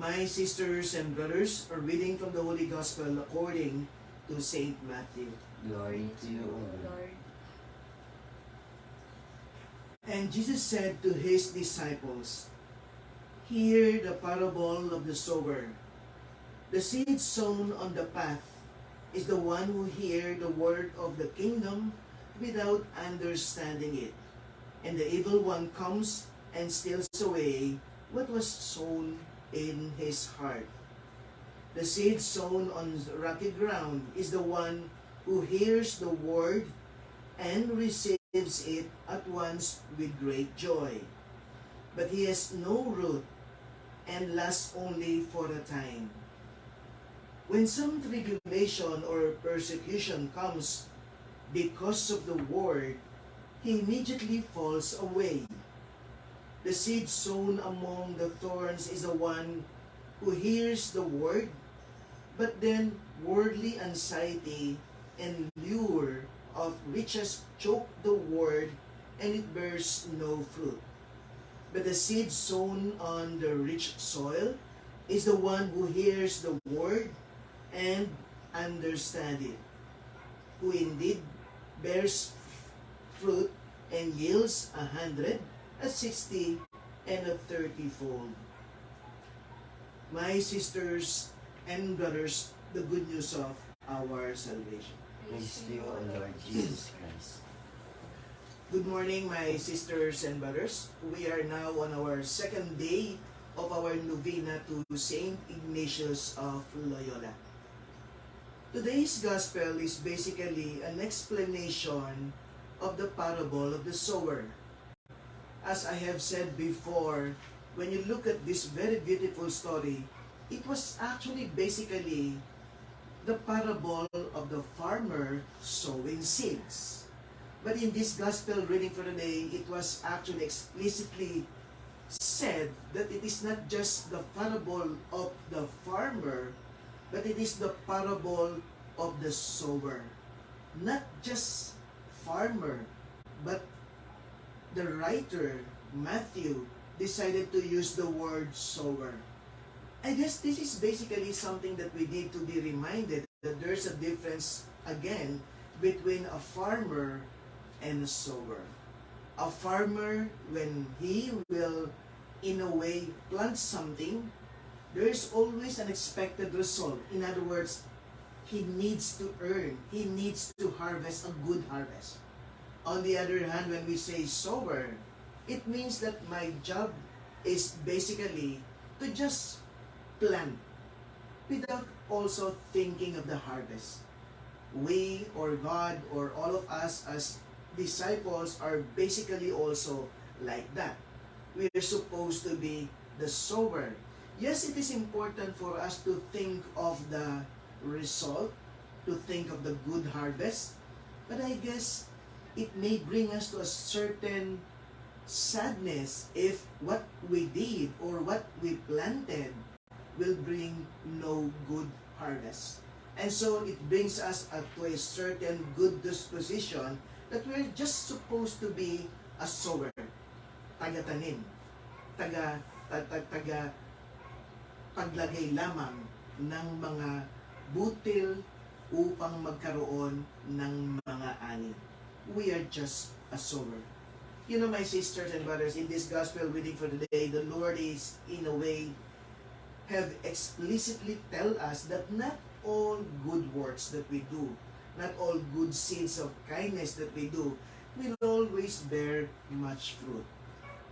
My sisters and brothers, a reading from the Holy Gospel according to Saint Matthew. Glory to you, O Lord. And Jesus said to his disciples, "Hear the parable of the sower. The seed sown on the path is the one who hears the word of the kingdom without understanding it. And the evil one comes and steals away what was sown in his heart. The seed sown on rocky ground is the one who hears the word and receives it at once with great joy. But he has no root and lasts only for a time. When some tribulation or persecution comes because of the word, he immediately falls away. The seed sown among the thorns is the one who hears the word, but then worldly anxiety and lure of riches choke the word, and it bears no fruit. But the seed sown on the rich soil is the one who hears the word and understands it, who indeed bears fruit and yields 100, a 60, and a 30-fold. My sisters and brothers, the good news of our salvation. Praise to you, O Lord Jesus Christ. Good morning, my sisters and brothers. We are now on our second day of our Novena to Saint Ignatius of Loyola. Today's Gospel is basically an explanation of the parable of the sower. As I have said before, when you look at this very beautiful story, it was actually basically the parable of the farmer sowing seeds. But in this Gospel reading for today, it was actually explicitly said that it is not just the parable of the farmer, but it is the parable of the sower. Not just farmer, but the writer, Matthew, decided to use the word sower. I guess this is basically something that we need to be reminded that there's a difference, again, between a farmer and a sower. A farmer, when he will, in a way, plant something, there is always an expected result. In other words, he needs to earn, he needs to harvest a good harvest. On the other hand, when we say sower, it means that my job is basically to just plant without also thinking of the harvest. We or God or all of us as disciples are basically also like that. We are supposed to be the sower. Yes, it is important for us to think of the result, to think of the good harvest, but I guess it may bring us to a certain sadness if what we did or what we planted will bring no good harvest. And so it brings us to a certain good disposition that we're just supposed to be a sower, taga-tanim, taga paglagay lamang ng mga butil upang magkaroon ng mga ani. We are just a sower. You know, my sisters and brothers, in this gospel reading for today, the Lord is, in a way, have explicitly tell us that not all good works that we do, not all good sins of kindness that we do, will always bear much fruit.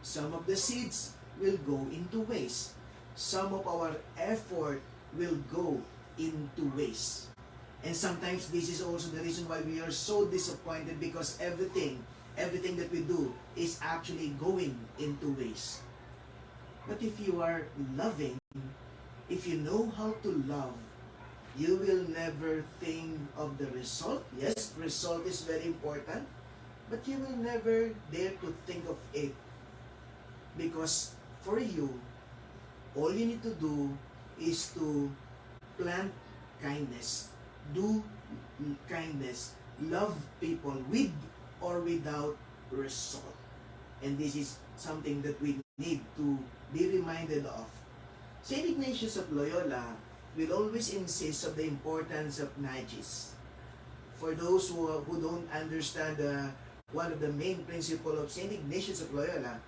Some of the seeds will go into waste. Some of our effort will go into waste. And sometimes this is also the reason why we are so disappointed, because everything that we do is actually going into waste. But if you are loving, if you know how to love, you will never think of the result. Yes, result is very important, but you will never dare to think of it, because for you, all you need to do is to plant kindness, do kindness, love people with or without result. And this is something that we need to be reminded of. St. Ignatius of Loyola will always insist on the importance of magis. For those who don't understand one of the main principles of St. Ignatius of Loyola,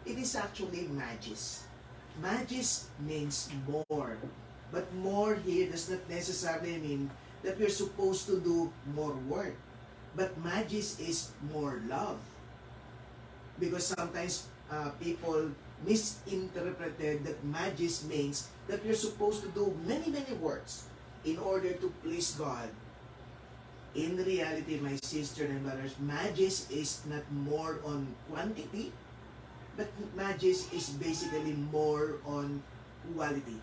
it is actually magis. Magis means more. But more here does not necessarily mean that we're supposed to do more work. But magis is more love. Because sometimes people misinterpreted that magis means that we're supposed to do many, many works in order to please God. In reality, my sisters and brothers, magis is not more on quantity, but magis is basically more on quality.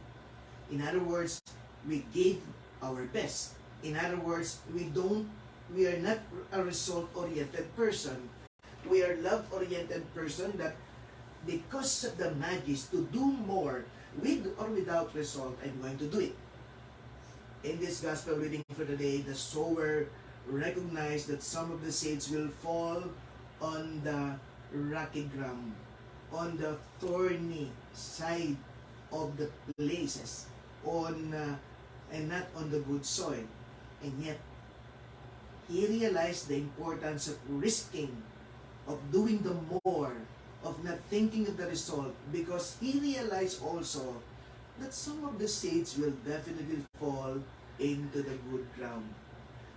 In other words, we give our best. In other words, we are not a result-oriented person. We are love-oriented person that because of the magis to do more with or without result, I'm going to do it. In this gospel reading for today, the sower recognized that some of the seeds will fall on the rocky ground, on the thorny side of the places, and not on the good soil. And yet, he realized the importance of risking, of doing the more, of not thinking of the result, because he realized also that some of the seeds will definitely fall into the good ground.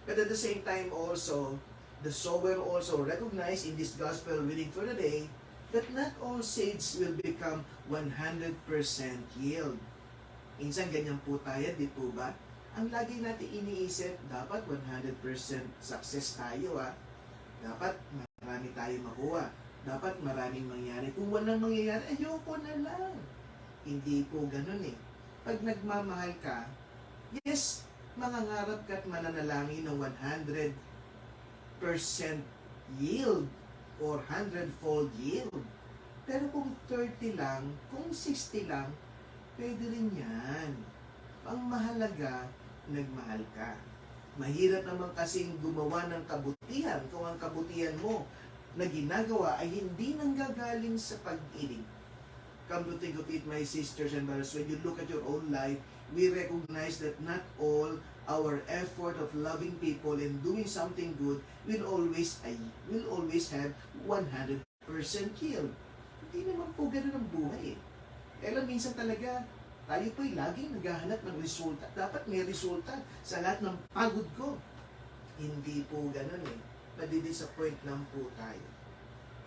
But at the same time also, the sower also recognized in this gospel reading for the day that not all seeds will become 100% yield. Minsan ganyan po tayo, di po ba? Ang lagi natin iniisip, dapat 100% success tayo Dapat marami tayo makuha. Dapat maraming mangyari. Kung walang mangyayari, ayoko na lang. Hindi po ganun Pag nagmamahal ka, yes, mangangarap ka at mananalangin ng 100% yield or 100-fold yield. Pero kung 30 lang, kung 60 lang, pwede rin yan. Ang mahalaga, nagmahal ka. Mahirap naman kasing gumawa ng kabutihan kung ang kabutihan mo na ginagawa ay hindi nanggagaling sa pag-ibig. Come to think of it, my sisters and brothers, when you look at your own life, we recognize that not all our effort of loving people and doing something good will always have 100% yield. Hindi naman po ganun ang buhay Kaya minsan talaga, tayo po'y laging naghahanap ng resulta. Dapat may resulta sa lahat ng pagod ko. Hindi po ganun Nadidisappoint lang po tayo.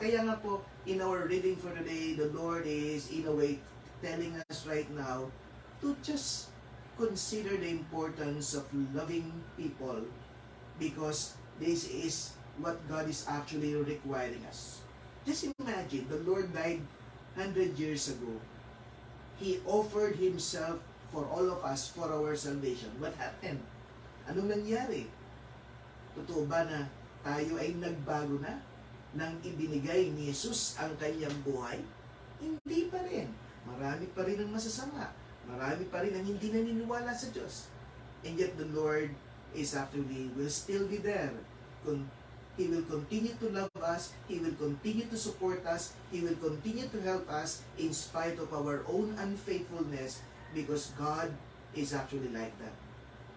Kaya nga po, in our reading for today, the Lord is in a way telling us right now to just consider the importance of loving people because this is what God is actually requiring us. Just imagine, the Lord died 100 years ago. He offered Himself for all of us for our salvation. What happened? Anong nangyari? Totoo ba na tayo ay nagbago na nang ibinigay ni Jesus ang kanyang buhay? Hindi pa rin. Marami pa rin ang masasama. Marami pa rin ang hindi naniniwala sa Diyos. And yet the Lord is actually will still be there. He will continue to love us. He will continue to support us. He will continue to help us in spite of our own unfaithfulness because God is actually like that.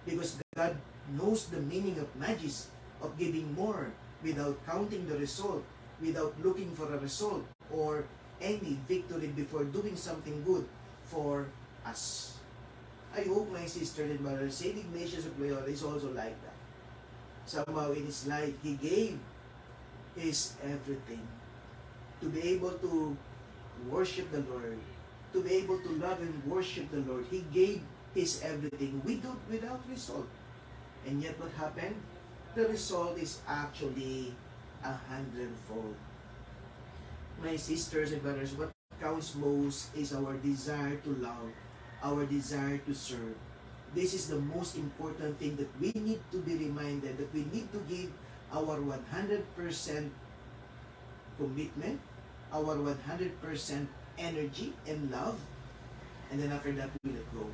Because God knows the meaning of magis, of giving more without counting the result, without looking for a result or any victory before doing something good for us. I hope my sister and brother, St. Ignatius of Loyola is also like that. Somehow in his life, he gave his everything to be able to worship the Lord, to be able to love and worship the Lord. He gave his everything without result. And yet what happened? The result is actually 100-fold. My sisters and brothers, what counts most is our desire to love, our desire to serve. This is the most important thing that we need to be reminded, that we need to give our 100% commitment, our 100% energy and love, and then after that we let go.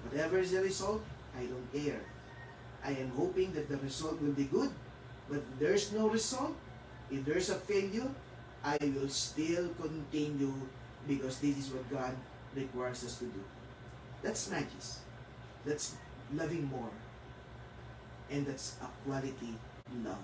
Whatever is the result, I don't care. I am hoping that the result will be good, but if there's no result, if there's a failure, I will still continue because this is what God requires us to do. That's magis. That's loving more. And that's a quality love.